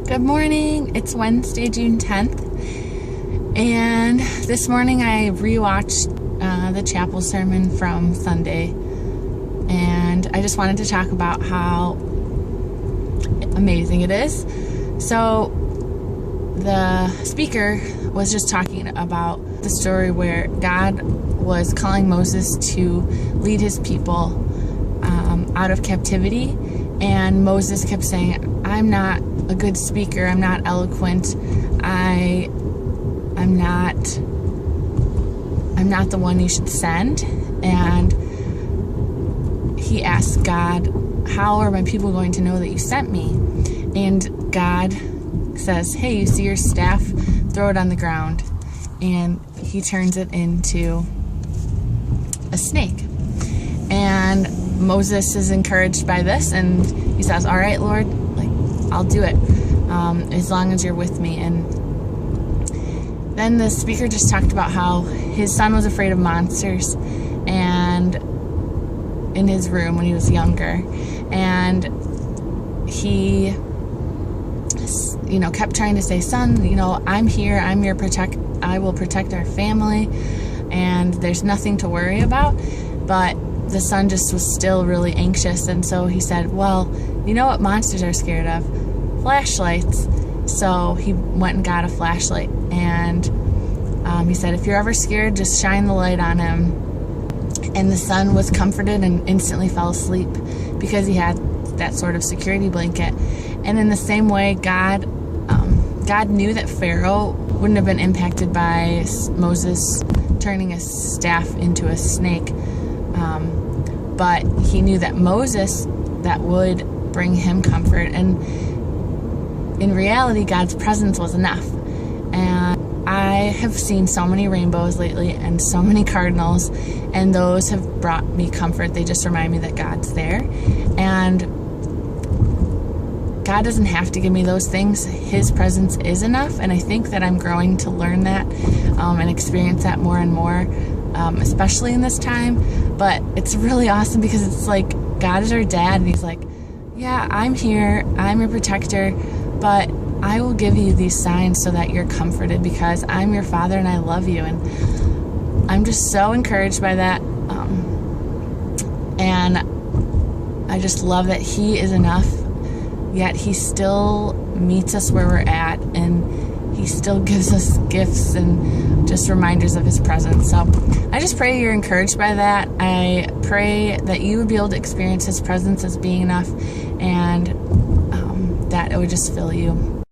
Good morning. It's Wednesday, June 10th, and this morning I rewatched the chapel sermon from Sunday, and I just wanted to talk about how amazing it is. So the speaker was just talking about the story where God was calling Moses to lead his people out of captivity, and Moses kept saying, I'm not a good speaker, I'm not eloquent, I'm not the one you should send. And he asked God, how are my people going to know that you sent me? And God says, hey, you see your staff? Throw it on the ground. And he turns it into a snake. And Moses is encouraged by this, and he says, all right, Lord, I'll do it, as long as you're with me. And then the speaker just talked about how his son was afraid of monsters and in his room when he was younger, and he kept trying to say, son, I'm here, I will protect our family, and there's nothing to worry about. But the son just was still really anxious, and so he said, well, you know what monsters are scared of? Flashlights. So he went and got a flashlight, and he said, if you're ever scared, just shine the light on him. And the son was comforted and instantly fell asleep because he had that sort of security blanket. And in the same way, God knew that Pharaoh wouldn't have been impacted by Moses turning a staff into a snake, but he knew that Moses, that would bring him comfort. And in reality, God's presence was enough. And I have seen so many rainbows lately and so many cardinals, and those have brought me comfort. They just remind me that God's there. And God doesn't have to give me those things. His presence is enough. And I think that I'm growing to learn that and experience that more and more, especially in this time. But it's really awesome because it's like God is our dad, and he's like, yeah, I'm here, I'm your protector, but I will give you these signs so that you're comforted because I'm your father and I love you. And I'm just so encouraged by that. And I just love that he is enough, yet he still meets us where we're at, and he still gives us gifts and just reminders of his presence. So I just pray you're encouraged by that. I pray that you would be able to experience his presence as being enough, and that it would just fill you.